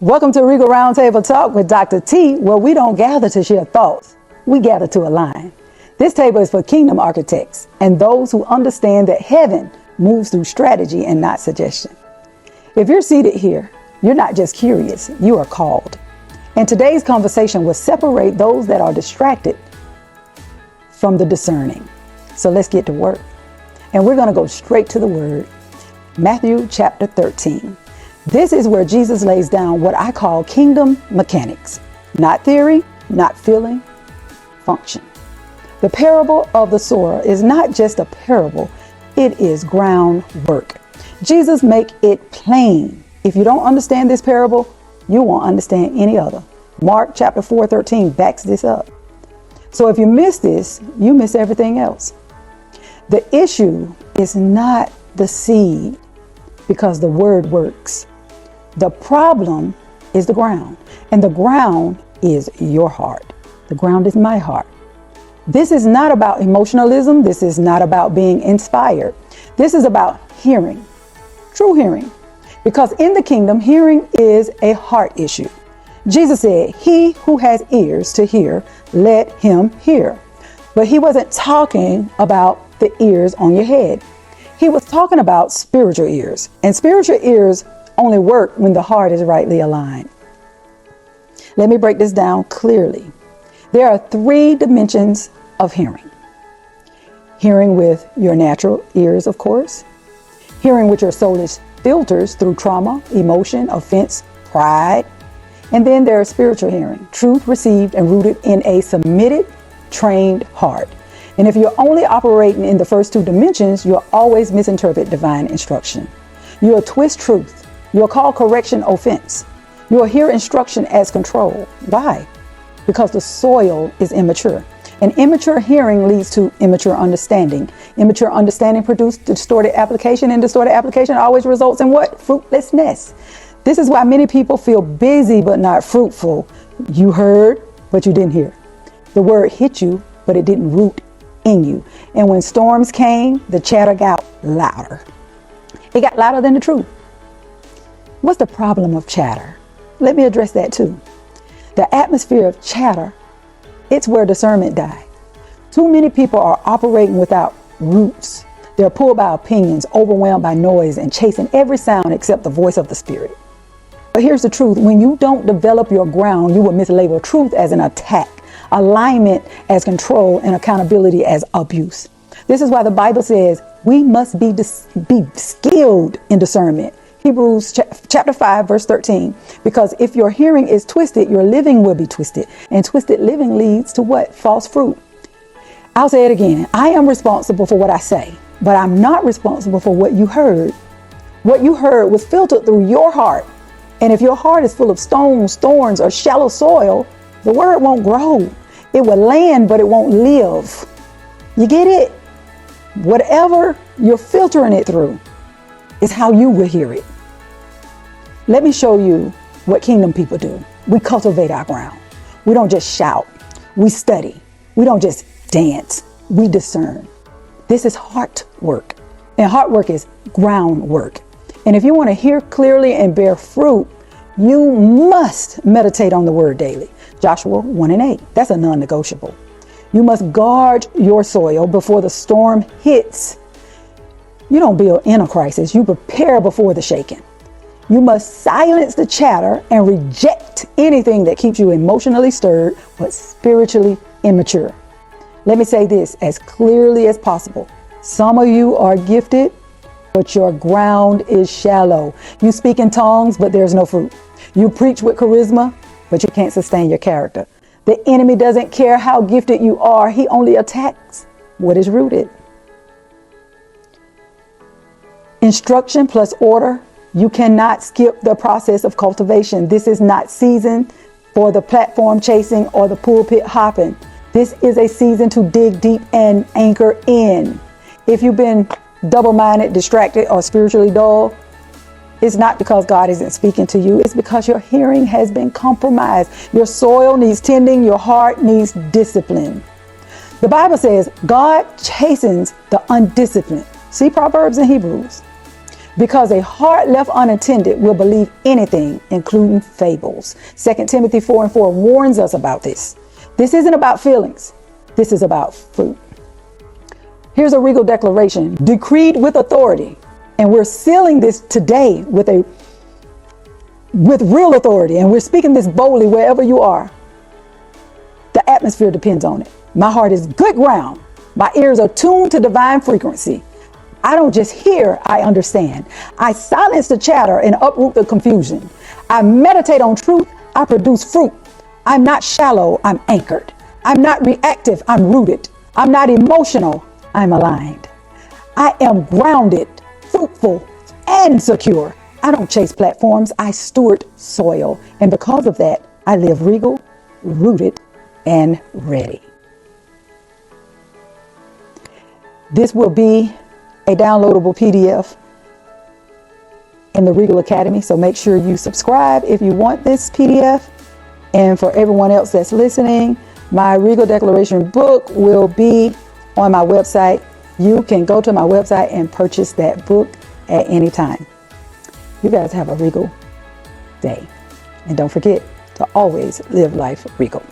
Welcome to Regal Round Table Talk with Dr. T, where we don't gather to share thoughts, we gather to align. This table is for kingdom architects and those who understand that heaven moves through strategy and not suggestion. If you're seated here, you're not just curious, you are called. And today's conversation will separate those that are distracted from the discerning. So let's get to work. And we're going to go straight to the word. Matthew chapter 13. This is where Jesus lays down what I call kingdom mechanics. Not theory, not feeling, function. The parable of the sower is not just a parable, it is groundwork. Jesus make it plain. If you don't understand this parable, you won't understand any other. Mark chapter 4:13 backs this up. So if you miss this, you miss everything else. The issue is not the seed, because the word works. The problem is the ground, and the ground is your heart. The ground is my heart. This is not about emotionalism. This is not about being inspired. This is about hearing, true hearing, because in the kingdom, hearing is a heart issue. Jesus said, "He who has ears to hear, let him hear." But he wasn't talking about the ears on your head. He was talking about spiritual ears, and spiritual ears only work when the heart is rightly aligned. Let me break this down clearly. There are 3 dimensions of hearing. Hearing with your natural ears, of course. Hearing with your soulish filters through trauma, emotion, offense, pride. And then there is spiritual hearing, truth received and rooted in a submitted, trained heart. And if you're only operating in the first 2 dimensions, you'll always misinterpret divine instruction. You'll twist truth. You'll call correction offense. You'll hear instruction as control. Why? Because the soil is immature. And immature hearing leads to immature understanding. Immature understanding produces distorted application, and distorted application always results in what? Fruitlessness. This is why many people feel busy but not fruitful. You heard, but you didn't hear. The word hit you, but it didn't root in you. And when storms came, the chatter got louder. It got louder than the truth. What's the problem of chatter? Let me address that too. The atmosphere of chatter, it's where discernment dies. Too many people are operating without roots. They're pulled by opinions, overwhelmed by noise, and chasing every sound except the voice of the Spirit. But here's the truth. When you don't develop your ground, you will mislabel truth as an attack, alignment as control, and accountability as abuse. This is why the Bible says we must be skilled in discernment. Hebrews chapter 5, verse 13. Because if your hearing is twisted, your living will be twisted. And twisted living leads to what? False fruit. I'll say it again. I am responsible for what I say, but I'm not responsible for what you heard. What you heard was filtered through your heart. And if your heart is full of stones, thorns, or shallow soil, the word won't grow. It will land, but it won't live. You get it? Whatever you're filtering it through is how you will hear it. Let me show you what kingdom people do. We cultivate our ground. We don't just shout. We study. We don't just dance. We discern. This is heart work. And heart work is groundwork. And if you want to hear clearly and bear fruit, you must meditate on the word daily. Joshua 1:8. That's a non-negotiable. You must guard your soil before the storm hits. You don't build in a crisis. You prepare before the shaking. You must silence the chatter and reject anything that keeps you emotionally stirred but spiritually immature. Let me say this as clearly as possible. Some of you are gifted, but your ground is shallow. You speak in tongues, but there's no fruit. You preach with charisma, but you can't sustain your character. The enemy doesn't care how gifted you are. He only attacks what is rooted. Instruction plus order. You cannot skip the process of cultivation. This is not season for the platform chasing or the pulpit hopping. This is a season to dig deep and anchor in. If you've been double-minded, distracted, or spiritually dull, it's not because God isn't speaking to you. It's because your hearing has been compromised. Your soil needs tending. Your heart needs discipline. The Bible says God chastens the undisciplined. See Proverbs and Hebrews. because a heart left unattended will believe anything, including fables. 2 Timothy 4:4 warns us about this. This isn't about feelings. This is about fruit. Here's a Regal declaration decreed with authority. And we're sealing this today with real authority. And we're speaking this boldly wherever you are. The atmosphere depends on it. My heart is good ground. My ears are tuned to divine frequency. I don't just hear, I understand. I silence the chatter and uproot the confusion. I meditate on truth. I produce fruit. I'm not shallow. I'm anchored. I'm not reactive. I'm rooted. I'm not emotional. I'm aligned. I am grounded, fruitful, and secure. I don't chase platforms. I steward soil. And because of that, I live regal, rooted, and ready. This will be a downloadable PDF in the Regal Academy. So make sure you subscribe if you want this PDF. And for everyone else that's listening, my Regal Declaration book will be on my website. You can go to my website and purchase that book at any time. You guys have a regal day. And don't forget to always live life regal.